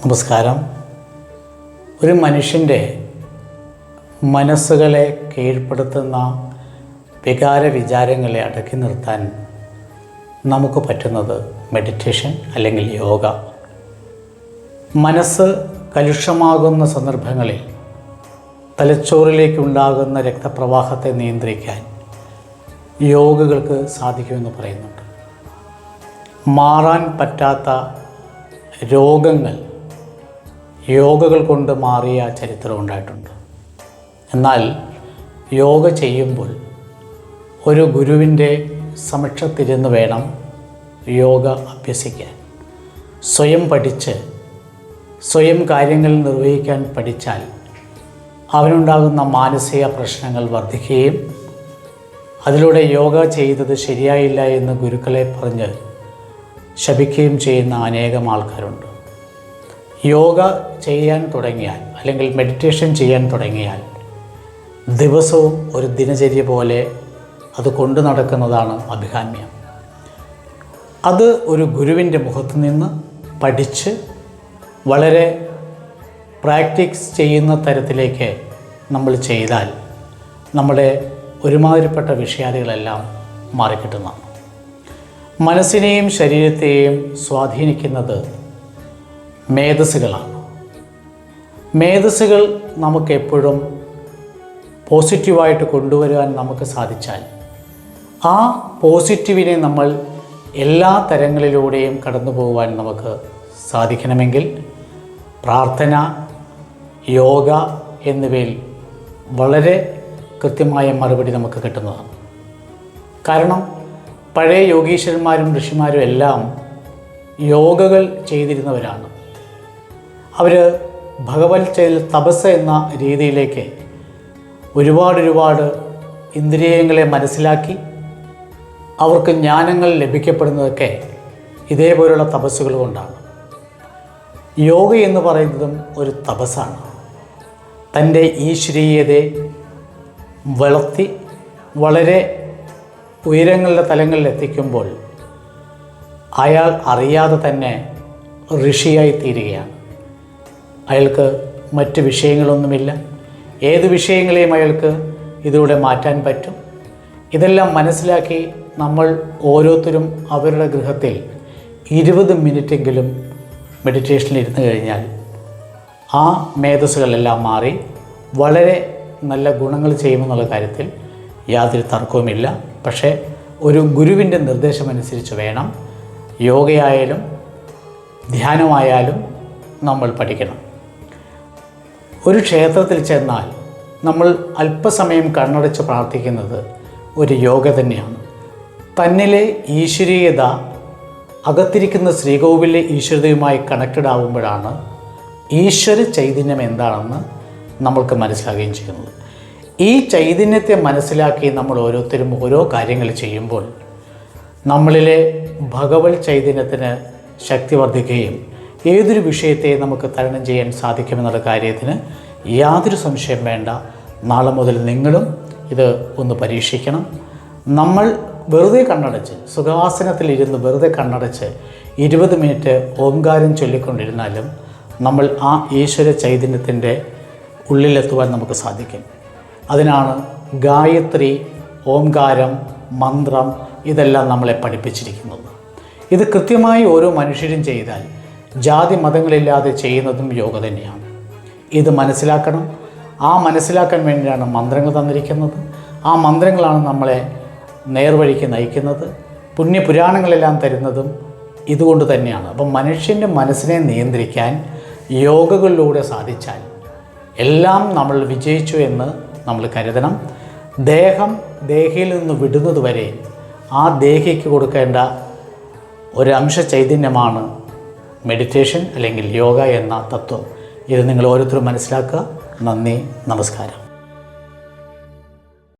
നമസ്കാരം. ഒരു മനുഷ്യൻ്റെ മനസ്സുകളെ കീഴ്പ്പെടുത്തുന്ന വികാര വിചാരങ്ങളെ അടക്കി നിർത്താൻ നമുക്ക് പറ്റുന്നത് മെഡിറ്റേഷൻ അല്ലെങ്കിൽ യോഗ. മനസ്സ് കലുഷമാകുന്ന സന്ദർഭങ്ങളിൽ തലച്ചോറിലേക്കുണ്ടാകുന്ന രക്തപ്രവാഹത്തെ നിയന്ത്രിക്കാൻ യോഗകൾക്ക് സാധിക്കുമെന്ന് പറയുന്നുണ്ട്. മാറാൻ പറ്റാത്ത രോഗങ്ങൾ യോഗകൾ കൊണ്ട് മാറിയ ചരിത്രം ഉണ്ടായിട്ടുണ്ട്. എന്നാൽ യോഗ ചെയ്യുമ്പോൾ ഒരു ഗുരുവിൻ്റെ സമക്ഷത്തിരുന്ന് വേണം യോഗ അഭ്യസിക്കാൻ. സ്വയം പഠിച്ച് സ്വയം കാര്യങ്ങൾ നിർവഹിക്കാൻ പഠിച്ചാൽ അവനുണ്ടാകുന്ന മാനസിക പ്രശ്നങ്ങൾ വർദ്ധിക്കുകയും അതിലൂടെ യോഗ ചെയ്തത് ശരിയായില്ല എന്ന് ഗുരുക്കളെ പറഞ്ഞ് ശപിക്കുകയും ചെയ്യുന്ന അനേകം ആൾക്കാരുണ്ട്. യോഗ ചെയ്യാൻ തുടങ്ങിയാൽ അല്ലെങ്കിൽ മെഡിറ്റേഷൻ ചെയ്യാൻ തുടങ്ങിയാൽ ദിവസവും ഒരു ദിനചര്യ പോലെ അത് കൊണ്ടു നടക്കുന്നതാണ് അഭികാമ്യം. അത് ഒരു ഗുരുവിൻ്റെ മുഖത്ത് നിന്ന് പഠിച്ച് വളരെ പ്രാക്ടീസ് ചെയ്യുന്ന തരത്തിലേക്ക് നമ്മൾ ചെയ്താൽ നമ്മുടെ ഒരുമാതിരിപ്പെട്ട വിഷയാദികളെല്ലാം മാറിക്കിട്ടുന്നതാണ്. മനസ്സിനെയും ശരീരത്തെയും സ്വാധീനിക്കുന്നത് മേധസ്സുകളാണ്. മേധസ്സുകൾ നമുക്കെപ്പോഴും പോസിറ്റീവായിട്ട് കൊണ്ടുവരാൻ നമുക്ക് സാധിച്ചാൽ ആ പോസിറ്റീവിനെ നമ്മൾ എല്ലാ തരങ്ങളിലൂടെയും കടന്നു പോകുവാൻ നമുക്ക് സാധിക്കണമെങ്കിൽ പ്രാർത്ഥന, യോഗ എന്നിവയിൽ വളരെ കൃത്യമായ മറുപടി നമുക്ക് കിട്ടുന്നതാണ്. കാരണം പഴയ യോഗീശ്വരന്മാരും ഋഷിമാരും എല്ലാം യോഗകൾ ചെയ്തിരുന്നവരാണ്. അവർ ഭഗവത് തപസ് എന്ന രീതിയിലേക്ക് ഒരുപാട് ഇന്ദ്രിയങ്ങളെ മനസ്സിലാക്കി അവർക്ക് ജ്ഞാനങ്ങൾ ലഭിക്കപ്പെടുന്നതൊക്കെ ഇതേപോലുള്ള തപസ്സുകൾ കൊണ്ടാണ്. യോഗ എന്ന് പറയുന്നതും ഒരു തപസ്സാണ്. തൻ്റെ ഈശ്വരീയതയെ വളർത്തി വളരെ ഉയരങ്ങളുടെ തലങ്ങളിൽ എത്തിക്കുമ്പോൾ അയാൾ അറിയാതെ തന്നെ ഋഷിയായി തീരുകയാണ്. അയാൾക്ക് മറ്റ് വിഷയങ്ങളൊന്നുമില്ല. ഏത് വിഷയങ്ങളെയും അയാൾക്ക് ഇതിലൂടെ മാറ്റാൻ പറ്റും. ഇതെല്ലാം മനസ്സിലാക്കി നമ്മൾ ഓരോരുത്തരും അവരുടെ ഗൃഹത്തിൽ 20 മിനിറ്റെങ്കിലും മെഡിറ്റേഷനിൽ ഇരുന്ന് കഴിഞ്ഞാൽ ആ മേധസ്സുകളെല്ലാം മാറി വളരെ നല്ല ഗുണങ്ങൾ ചെയ്യുമെന്നുള്ള കാര്യത്തിൽ യാതൊരു തർക്കവുമില്ല. പക്ഷേ ഒരു ഗുരുവിൻ്റെ നിർദ്ദേശമനുസരിച്ച് വേണം യോഗയായാലും ധ്യാനമായാലും നമ്മൾ പഠിക്കണം. ഒരു ക്ഷേത്രത്തിൽ ചെന്നാൽ നമ്മൾ അല്പസമയം കണ്ണടച്ച് പ്രാർത്ഥിക്കുന്നത് ഒരു യോഗ തന്നെയാണ്. തന്നിലെ ഈശ്വരീയത അകത്തിരിക്കുന്ന ശ്രീകോവിലെ ഈശ്വരതയുമായി കണക്റ്റഡ് ആകുമ്പോഴാണ് ഈശ്വര ചൈതന്യം എന്താണെന്ന് നമ്മൾക്ക് മനസ്സിലാകുകയും ചെയ്യുന്നത്. ഈ ചൈതന്യത്തെ മനസ്സിലാക്കി നമ്മൾ ഓരോരുത്തരും ഓരോ കാര്യങ്ങൾ ചെയ്യുമ്പോൾ നമ്മളിലെ ഭഗവത് ചൈതന്യത്തിന് ശക്തി വർദ്ധിക്കുകയും ഏതൊരു വിഷയത്തെ നമുക്ക് തരണം ചെയ്യാൻ സാധിക്കുമെന്നുള്ള കാര്യത്തിന് യാതൊരു സംശയം വേണ്ട. നാളെ മുതൽ നിങ്ങളും ഇത് ഒന്ന് പരീക്ഷിക്കണം. നമ്മൾ വെറുതെ കണ്ണടച്ച് സുഖാസനത്തിലിരുന്ന് വെറുതെ കണ്ണടച്ച് 20 മിനിറ്റ് ഓംകാരം ചൊല്ലിക്കൊണ്ടിരുന്നാലും നമ്മൾ ആ ഈശ്വര ചൈതന്യത്തിൻ്റെ ഉള്ളിലെത്തുവാൻ നമുക്ക് സാധിക്കും. അതിനാണ് ഗായത്രി, ഓംകാരം, മന്ത്രം ഇതെല്ലാം നമ്മളെ പഠിപ്പിച്ചിരിക്കുന്നത്. ഇത് കൃത്യമായി ഓരോ മനുഷ്യരും ചെയ്താൽ ജാതി മതങ്ങളില്ലാതെ ചെയ്യുന്നതും യോഗ തന്നെയാണ്. ഇത് മനസ്സിലാക്കണം. ആ മനസ്സിലാക്കാൻ വേണ്ടിയാണ് മന്ത്രങ്ങൾ തന്നിരിക്കുന്നത്. ആ മന്ത്രങ്ങളാണ് നമ്മളെ നേർവഴിക്ക് നയിക്കുന്നത്. പുണ്യപുരാണങ്ങളെല്ലാം തരുന്നതും ഇതുകൊണ്ട് തന്നെയാണ്. അപ്പം മനുഷ്യൻ്റെ മനസ്സിനെ നിയന്ത്രിക്കാൻ യോഗകളിലൂടെ സാധിച്ചാൽ എല്ലാം നമ്മൾ വിജയിച്ചു എന്ന് നമ്മൾ കരുതണം. ദേഹിയിൽ നിന്ന് വിടുന്നതുവരെ ആ ദേഹിക്ക് കൊടുക്കേണ്ട ഒരംശ ചൈതന്യമാണ് മെഡിറ്റേഷൻ അല്ലെങ്കിൽ യോഗ എന്ന തത്വം. ഇത് നിങ്ങൾ ഓരോരുത്തരും മനസ്സിലാക്കുക. നന്ദി, നമസ്കാരം.